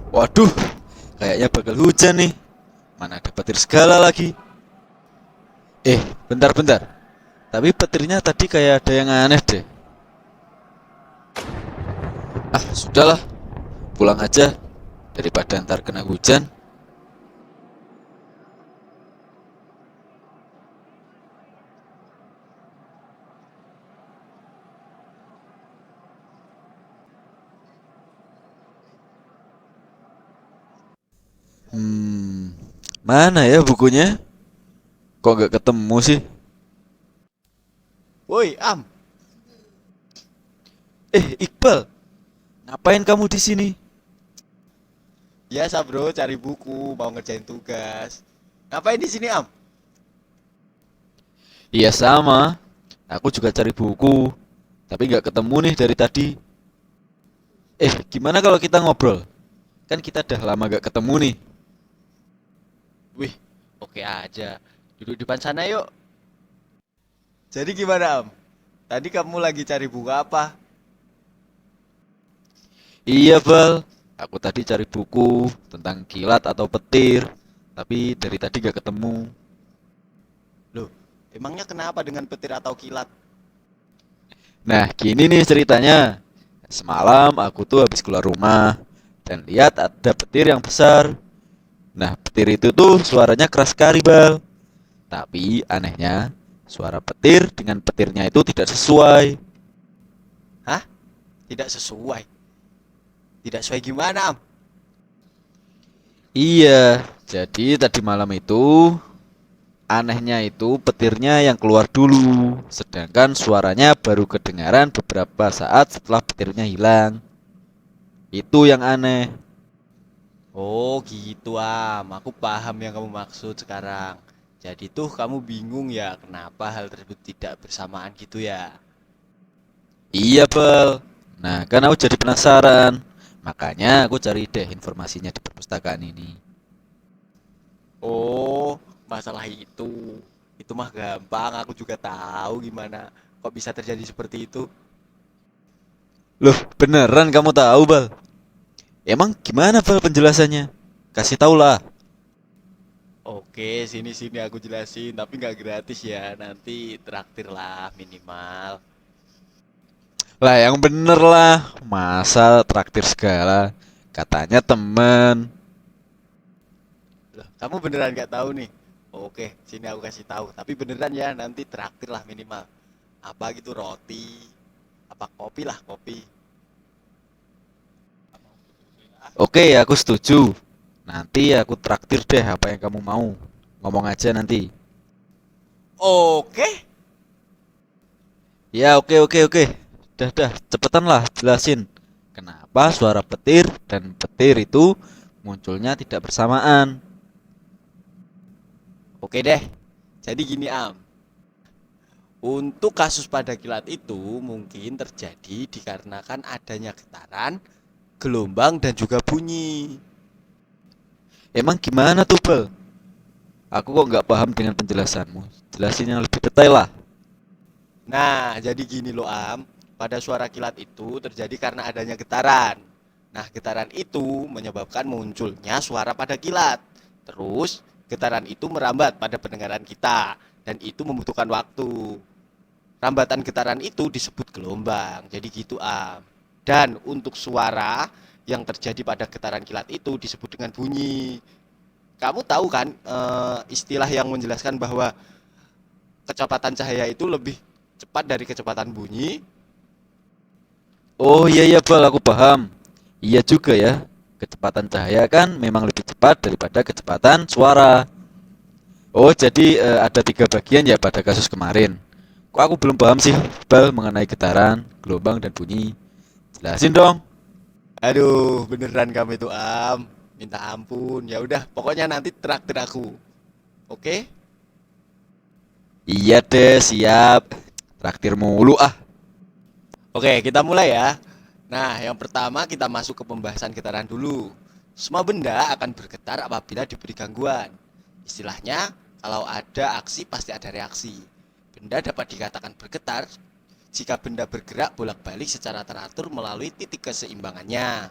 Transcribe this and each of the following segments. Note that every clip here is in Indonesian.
Waduh, kayaknya bakal hujan nih. Mana ada petir segala lagi. Bentar-bentar. Tapi petirnya tadi kayak ada yang aneh deh. Ah, sudahlah. Pulang aja. Daripada ntar kena hujan. Hmm, mana ya bukunya? Kok nggak ketemu sih? Woi, Am. Iqbal, ngapain kamu di sini? Biasa, Bro, cari buku, mau ngerjain tugas. Ngapain di sini, Am? Iya sama. Aku juga cari buku, tapi nggak ketemu nih dari tadi. Gimana kalau kita ngobrol? Kan kita udah lama gak ketemu nih. Wih, oke aja. Duduk depan sana yuk. Jadi gimana, Am? Tadi kamu lagi cari buku apa? Iya, Bal. Aku tadi cari buku tentang kilat atau petir, tapi dari tadi gak ketemu. Loh, emangnya kenapa dengan petir atau kilat? Nah, gini nih ceritanya. Semalam aku tuh habis keluar rumah dan lihat ada petir yang besar. Nah, petir itu tuh suaranya keras sekali, Bal. Tapi anehnya, suara petir dengan petirnya itu tidak sesuai. Hah? Tidak sesuai. Tidak sesuai gimana, Am? Iya, jadi tadi malam itu anehnya itu petirnya yang keluar dulu, sedangkan suaranya baru kedengaran beberapa saat setelah petirnya hilang. Itu yang aneh. Oh, gitu, Am. Aku paham yang kamu maksud sekarang. Jadi tuh kamu bingung ya kenapa hal tersebut tidak bersamaan gitu ya? Iya, Bel. Nah, kan aku jadi penasaran. Makanya aku cari deh informasinya di perpustakaan ini. Oh, masalah itu. Itu mah gampang, aku juga tahu gimana kok bisa terjadi seperti itu. Loh, beneran kamu tahu, Bal? Emang gimana, Bal, penjelasannya? Kasih tau lah. Oke, sini-sini aku jelasin, tapi nggak gratis ya. Nanti traktir lah minimal. Lah, yang bener lah. Masa traktir segala? Katanya temen. Loh, kamu beneran nggak tahu nih? Oke, sini aku kasih tahu. Tapi beneran ya, nanti traktir lah minimal. Apa gitu roti, apa kopi lah kopi. Oke, aku setuju. Nanti aku traktir deh apa yang kamu mau. Ngomong aja nanti. Oke, Ya, oke. Dah, cepetan lah jelasin. Kenapa suara petir dan petir itu munculnya tidak bersamaan? oke deh. Jadi gini Am, untuk kasus pada kilat itu mungkin terjadi dikarenakan adanya getaran, gelombang dan juga bunyi. Emang gimana tuh, Bel? Aku kok nggak paham dengan penjelasanmu. Jelasin yang lebih detail lah. Nah, jadi gini loh Am, pada suara kilat itu terjadi karena adanya getaran. Nah, getaran itu menyebabkan munculnya suara pada kilat. Terus, getaran itu merambat pada pendengaran kita dan itu membutuhkan waktu. Rambatan getaran itu disebut gelombang. Jadi gitu Am. Dan untuk suara yang terjadi pada getaran kilat itu disebut dengan bunyi. Kamu tahu kan istilah yang menjelaskan bahwa kecepatan cahaya itu lebih cepat dari kecepatan bunyi. Oh iya, Bel, aku paham. Iya juga ya. Kecepatan cahaya kan memang lebih cepat daripada kecepatan suara. Oh, jadi ada tiga bagian ya pada kasus kemarin. Kok aku belum paham sih, Bal, mengenai getaran, gelombang, dan bunyi. Jelasin dong. Aduh, beneran kamu itu Am. Minta ampun. Ya udah, pokoknya nanti traktir aku. Oke? Iya deh, siap. Traktir mulu ah. Oke, kita mulai ya. Nah, yang pertama kita masuk ke pembahasan getaran dulu. Semua benda akan bergetar apabila diberi gangguan. Istilahnya, kalau ada aksi pasti ada reaksi. Benda dapat dikatakan bergetar jika benda bergerak bolak-balik secara teratur melalui titik keseimbangannya.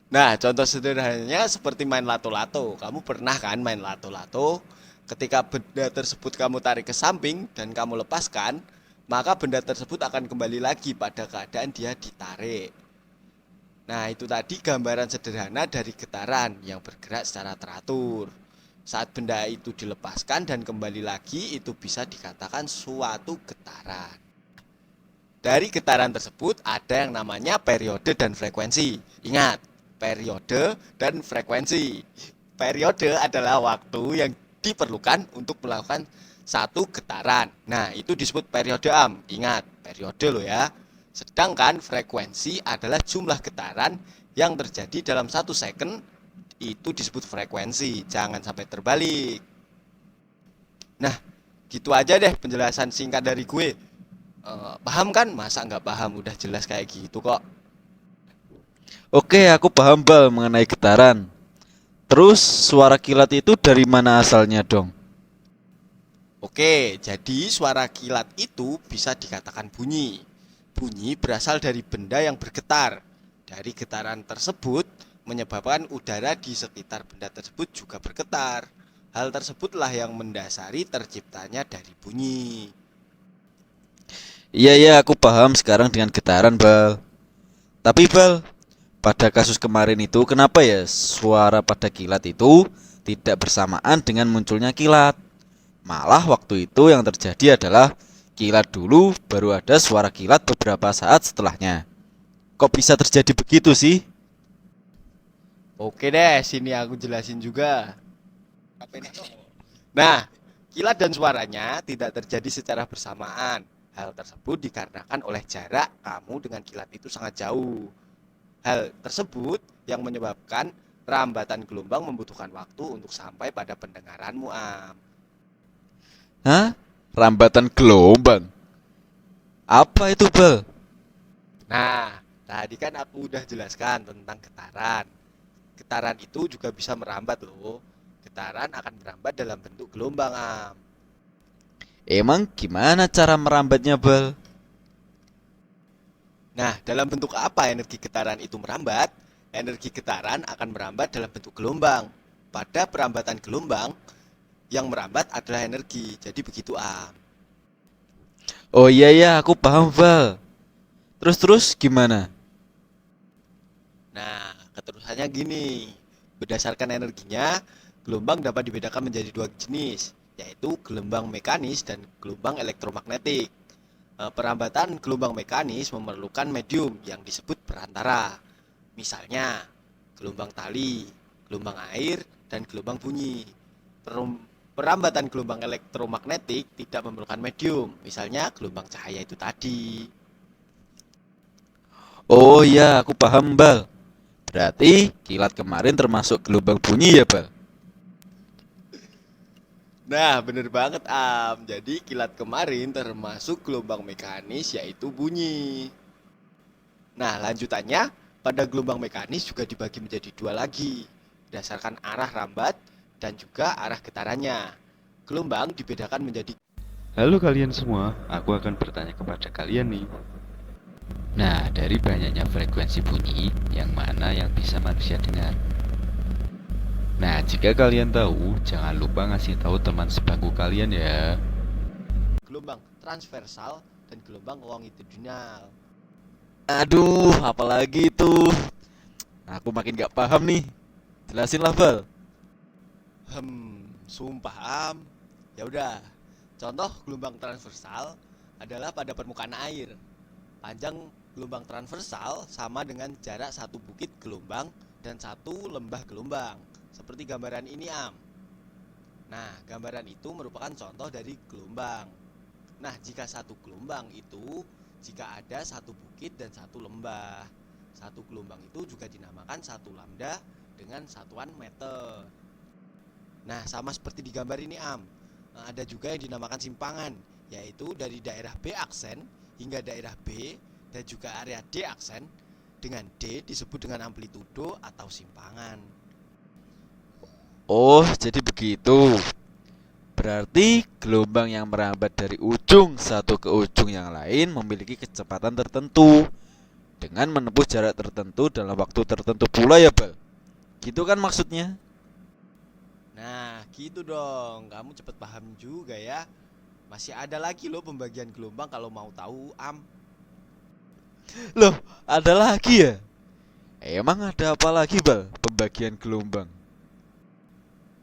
Nah, contoh sederhananya seperti main lato-lato. Kamu pernah kan main lato-lato? Ketika benda tersebut kamu tarik ke samping dan kamu lepaskan, maka benda tersebut akan kembali lagi pada keadaan dia ditarik. Nah, itu tadi gambaran sederhana dari getaran yang bergerak secara teratur. Saat benda itu dilepaskan dan kembali lagi, itu bisa dikatakan suatu getaran. Dari getaran tersebut ada yang namanya periode dan frekuensi. Ingat, periode dan frekuensi. Periode adalah waktu yang diperlukan untuk melakukan satu getaran. Nah, itu disebut periode am. Ingat, periode loh ya. Sedangkan frekuensi adalah jumlah getaran yang terjadi dalam 1 second, itu disebut frekuensi. Jangan sampai terbalik. Nah, gitu aja deh penjelasan singkat dari gue. Paham kan? Masa nggak paham? Udah jelas kayak gitu kok. Oke, aku paham Bal mengenai getaran. Terus suara kilat itu dari mana asalnya dong? Oke, jadi suara kilat itu bisa dikatakan bunyi. Bunyi berasal dari benda yang bergetar. Dari getaran tersebut menyebabkan udara di sekitar benda tersebut juga bergetar. Hal tersebutlah yang mendasari terciptanya dari bunyi. Iya ya, aku paham sekarang dengan getaran Bal. Tapi Bal, pada kasus kemarin itu kenapa ya suara pada kilat itu tidak bersamaan dengan munculnya kilat? Malah waktu itu yang terjadi adalah kilat dulu baru ada suara kilat beberapa saat setelahnya. Kok bisa terjadi begitu sih? Oke deh, sini aku jelasin juga. Nah, kilat dan suaranya tidak terjadi secara bersamaan. Hal tersebut dikarenakan oleh jarak kamu dengan kilat itu sangat jauh. Hal tersebut yang menyebabkan rambatan gelombang membutuhkan waktu untuk sampai pada pendengaranmu, Am. Hah? Rambatan gelombang? Apa itu Bal? Nah, tadi kan aku udah jelaskan tentang getaran. Getaran itu juga bisa merambat loh. Getaran akan merambat dalam bentuk gelombang, Am. Emang gimana cara merambatnya Bal? Nah, dalam bentuk apa energi getaran itu merambat? Energi getaran akan merambat dalam bentuk gelombang. Pada perambatan gelombang, yang merambat adalah energi. Jadi begitu, Am. Oh iya ya, aku paham Bal. Terus gimana? Nah, keterusannya gini. Berdasarkan energinya, gelombang dapat dibedakan menjadi 2 jenis, yaitu gelombang mekanis dan gelombang elektromagnetik. Perambatan gelombang mekanis memerlukan medium yang disebut perantara. Misalnya, gelombang tali, gelombang air, dan gelombang bunyi. Perambatan gelombang elektromagnetik tidak memerlukan medium, misalnya gelombang cahaya itu tadi. Oh iya, aku paham Bal. Berarti kilat kemarin termasuk gelombang bunyi ya Bal? Nah, bener banget, Am. Jadi kilat kemarin termasuk gelombang mekanis yaitu bunyi. Nah, lanjutannya pada gelombang mekanis juga dibagi menjadi 2 lagi, berdasarkan arah rambat dan juga arah getarannya. Gelombang dibedakan menjadi. Halo kalian semua, aku akan bertanya kepada kalian nih. Nah, dari banyaknya frekuensi bunyi, yang mana yang bisa manusia dengar? Nah, jika kalian tahu, jangan lupa ngasih tahu teman sebangku kalian ya. Gelombang transversal dan gelombang longitudinal. Aduh, apalagi itu? Aku makin gak paham nih. Jelasin lah Bal. Sumpah, Am. Ya udah. Contoh gelombang transversal adalah pada permukaan air. Panjang gelombang transversal sama dengan jarak satu bukit gelombang dan satu lembah gelombang. Seperti gambaran ini, Am. Nah, gambaran itu merupakan contoh dari gelombang. Nah, jika satu gelombang itu jika ada satu bukit dan satu lembah. Satu gelombang itu juga dinamakan satu lambda dengan satuan meter. Nah, sama seperti di gambar ini, Am. Ada juga yang dinamakan simpangan, yaitu dari daerah B aksen hingga daerah B dan juga area D aksen. Dengan D disebut dengan amplitudo atau simpangan. Oh, jadi begitu. Berarti gelombang yang merambat dari ujung satu ke ujung yang lain memiliki kecepatan tertentu. dengan menempuh jarak tertentu dalam waktu tertentu pula ya, Bal. Gitu kan maksudnya? Nah, gitu dong. Kamu cepet paham juga ya. Masih ada lagi loh pembagian gelombang kalau mau tahu, Am. Loh, ada lagi ya? Emang ada apa lagi, Bal? Pembagian gelombang.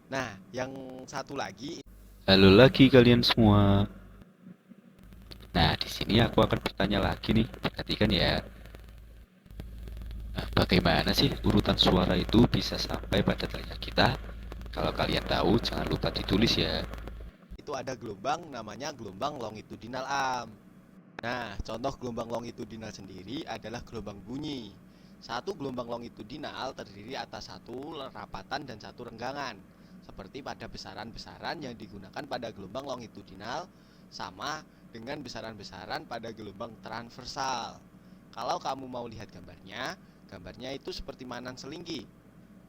Nah, yang satu lagi. Halo lagi kalian semua. Nah, di sini aku akan bertanya lagi nih. Perhatikan ya. Nah, bagaimana sih urutan suara itu bisa sampai pada telinga kita? Kalau kalian tahu, jangan lupa ditulis ya. Itu ada gelombang namanya gelombang longitudinal, Am. Nah, contoh gelombang longitudinal sendiri adalah gelombang bunyi. Satu gelombang longitudinal terdiri atas satu rapatan dan satu renggangan. Seperti pada besaran-besaran yang digunakan pada gelombang longitudinal sama dengan besaran-besaran pada gelombang transversal. Kalau kamu mau lihat gambarnya itu seperti mainan selingki.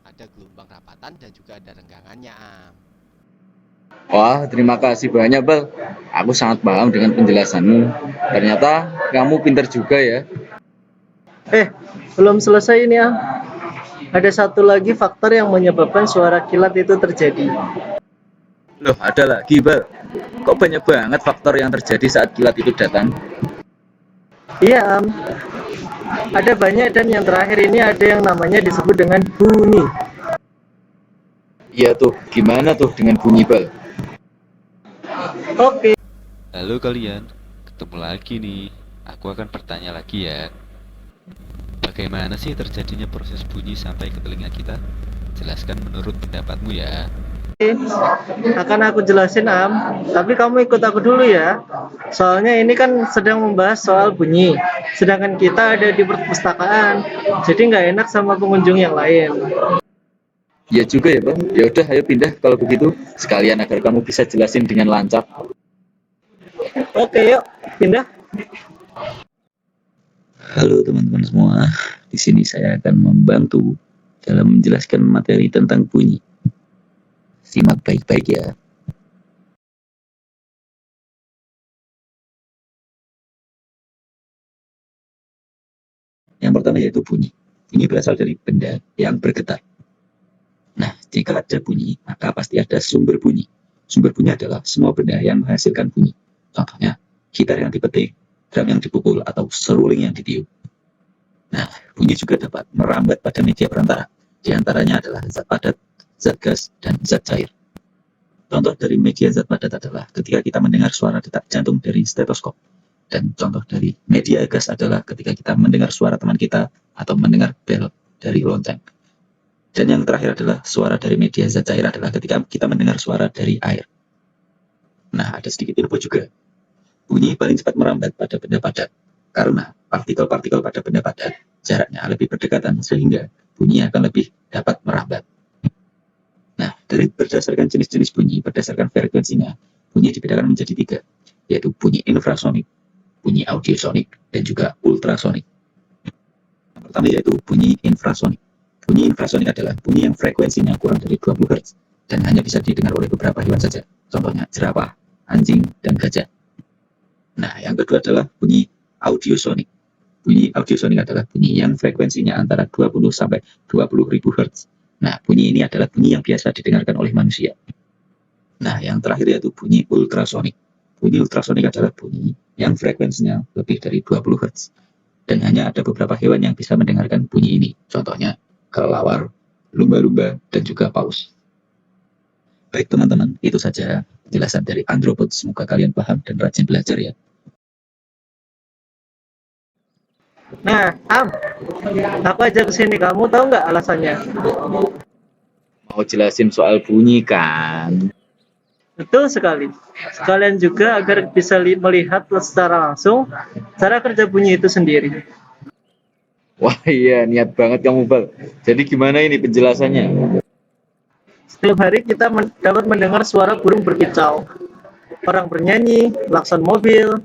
Ada gelombang rapatan dan juga ada renggangannya, Am. Wah, terima kasih banyak, Bal. Aku sangat paham dengan penjelasanmu. Ternyata kamu pintar juga ya. Belum selesai ini ya. Ada satu lagi faktor yang menyebabkan suara kilat itu terjadi. Loh, ada lagi, Bal. Kok banyak banget faktor yang terjadi saat kilat itu datang? Iya, Am. Ada banyak dan yang terakhir ini ada yang namanya disebut dengan bunyi. Iya tuh, gimana tuh dengan bunyi, Bal? Oke. Halo kalian, ketemu lagi nih. Aku akan bertanya lagi ya. Bagaimana sih terjadinya proses bunyi sampai ke telinga kita? Jelaskan menurut pendapatmu ya. Akan aku jelasin, Am. Tapi kamu ikut aku dulu ya. Soalnya ini kan sedang membahas soal bunyi. Sedangkan kita ada di perpustakaan. Jadi nggak enak sama pengunjung yang lain. Ya juga ya, Bal. Ya udah, ayo pindah kalau begitu. Sekalian agar kamu bisa jelasin dengan lancar. Oke, yuk pindah. Halo teman-teman semua. Di sini saya akan membantu dalam menjelaskan materi tentang bunyi. Simak baik-baik ya. Yang pertama yaitu bunyi. Bunyi berasal dari benda yang bergetar. Nah, jika ada bunyi, maka pasti ada sumber bunyi. Sumber bunyi adalah semua benda yang menghasilkan bunyi. Contohnya, gitar yang dipetik, drum yang dipukul, atau seruling yang ditiup. Nah, bunyi juga dapat merambat pada media perantara. Di antaranya adalah zat padat, zat gas, dan zat cair. Contoh dari media zat padat adalah ketika kita mendengar suara detak jantung dari stetoskop. Dan contoh dari media gas adalah ketika kita mendengar suara teman kita atau mendengar bel dari lonceng. Dan yang terakhir adalah suara dari media zat cair adalah ketika kita mendengar suara dari air. Nah, ada sedikit info juga. Bunyi paling cepat merambat pada benda padat karena partikel-partikel pada benda padat jaraknya lebih berdekatan sehingga bunyi akan lebih dapat merambat. Nah, dari berdasarkan jenis-jenis bunyi berdasarkan frekuensinya, bunyi dibedakan menjadi 3, yaitu bunyi infrasonik, bunyi audiosonik, dan juga ultrasonik. Yang pertama yaitu bunyi infrasonik. Bunyi infrasonik adalah bunyi yang frekuensinya kurang dari 20 Hz dan hanya bisa didengar oleh beberapa hewan saja. Contohnya jerapah, anjing, dan gajah. Nah, yang kedua adalah bunyi audiosonik. Bunyi audiosonik adalah bunyi yang frekuensinya antara 20 sampai 20.000 Hz. Nah, bunyi ini adalah bunyi yang biasa didengarkan oleh manusia. Nah, yang terakhir yaitu bunyi ultrasonik. Bunyi ultrasonik adalah bunyi yang frekuensinya lebih dari 20 Hz. Dan hanya ada beberapa hewan yang bisa mendengarkan bunyi ini. Contohnya kelelawar, lumba-lumba, dan juga paus. Baik teman-teman, itu saja penjelasan dari Andropod. Semoga kalian paham dan rajin belajar ya. Nah, Am, aku ajak ke sini. Kamu tahu nggak alasannya? Mau jelasin soal bunyi kan? Betul sekali. Sekalian juga agar bisa melihat secara langsung cara kerja bunyi itu sendiri. Wah iya, niat banget kamu, Bal. Jadi gimana ini penjelasannya? Setiap hari kita dapat mendengar suara burung berkicau, orang bernyanyi, klakson mobil,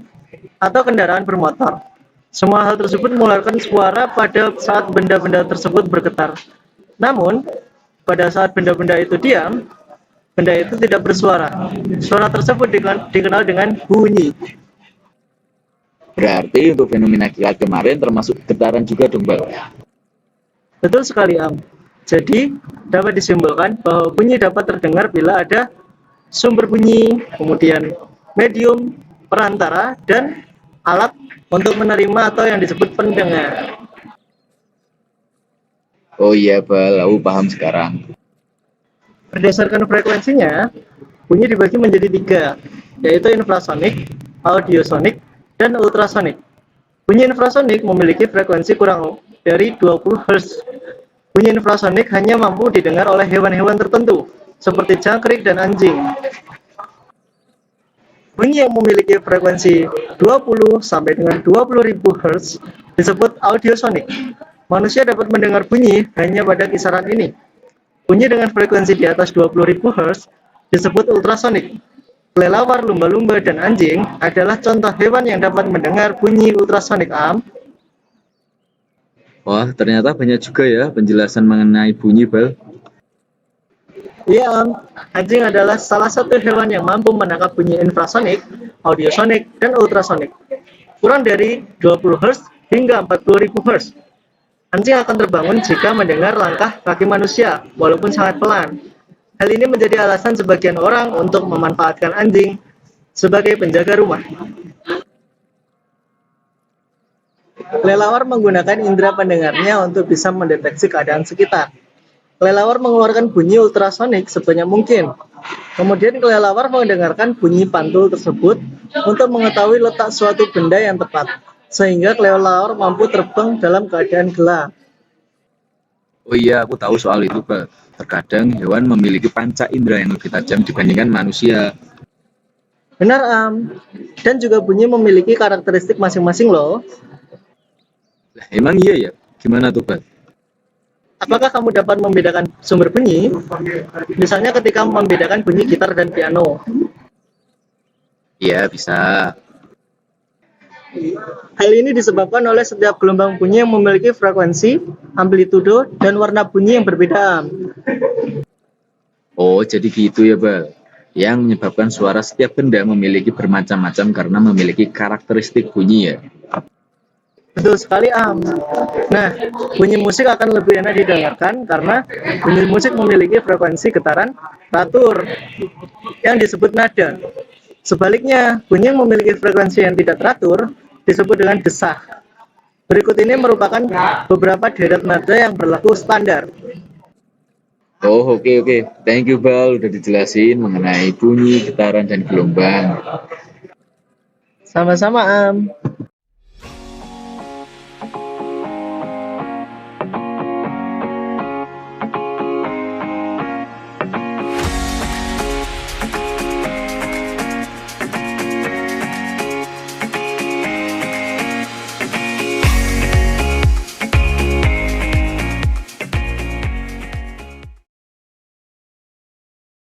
atau kendaraan bermotor. Semua hal tersebut mengeluarkan suara pada saat benda-benda tersebut bergetar. Namun, pada saat benda-benda itu diam, benda itu tidak bersuara. Suara tersebut dikenal dengan bunyi. Berarti untuk fenomena kilat kemarin termasuk getaran juga dong, Bal. Betul sekali, Am. Jadi, dapat disimpulkan bahwa bunyi dapat terdengar bila ada sumber bunyi, kemudian medium, perantara, dan alat untuk menerima atau yang disebut pendengar. Oh iya, Bal, aku paham sekarang. Berdasarkan frekuensinya, bunyi dibagi menjadi 3, yaitu infrasonik, audiosonik, dan ultrasonik. Bunyi infrasonik memiliki frekuensi kurang dari 20 Hz. Bunyi infrasonik hanya mampu didengar oleh hewan-hewan tertentu, seperti jangkrik dan anjing. Bunyi yang memiliki frekuensi 20 sampai dengan 20.000 Hz disebut audiosonik. Manusia dapat mendengar bunyi hanya pada kisaran ini. Bunyi dengan frekuensi di atas 20.000 Hz disebut ultrasonik. Kelelawar, lumba-lumba, dan anjing adalah contoh hewan yang dapat mendengar bunyi ultrasonik, Am. Wah, ternyata banyak juga ya penjelasan mengenai bunyi, Bal. Iya, Am. Anjing adalah salah satu hewan yang mampu menangkap bunyi infrasonik, audiosonik, dan ultrasonik. Kurang dari 20 Hz hingga 40.000 Hz. Anjing akan terbangun jika mendengar langkah kaki manusia, walaupun sangat pelan. Hal ini menjadi alasan sebagian orang untuk memanfaatkan anjing sebagai penjaga rumah. Kelelawar menggunakan indera pendengarnya untuk bisa mendeteksi keadaan sekitar. Kelelawar mengeluarkan bunyi ultrasonik sebanyak mungkin. Kemudian kelelawar mendengarkan bunyi pantul tersebut untuk mengetahui letak suatu benda yang tepat, sehingga kelelawar mampu terbang dalam keadaan gelap. Oh iya, aku tahu soal itu, Bal. Terkadang hewan memiliki panca indera yang lebih tajam dibandingkan manusia. Benar, Am. Dan juga bunyi memiliki karakteristik masing-masing loh. Lah, emang iya ya? Gimana tuh, Bal? Apakah kamu dapat membedakan sumber bunyi? Misalnya ketika membedakan bunyi gitar dan piano. Iya, bisa. Hal ini disebabkan oleh setiap gelombang bunyi yang memiliki frekuensi, amplitudo, dan warna bunyi yang berbeda. Oh, jadi gitu ya, Bal. Yang menyebabkan suara setiap benda memiliki bermacam-macam karena memiliki karakteristik bunyi ya. Betul sekali, Am. Nah, bunyi musik akan lebih enak didengarkan karena bunyi musik memiliki frekuensi getaran teratur yang disebut nada. Sebaliknya, bunyi yang memiliki frekuensi yang tidak teratur disebut dengan desah. Berikut ini merupakan beberapa deret nada yang berlaku standar. Oh, oke. Thank you, Bal, udah dijelasin mengenai bunyi, getaran, dan gelombang. Sama-sama, Am.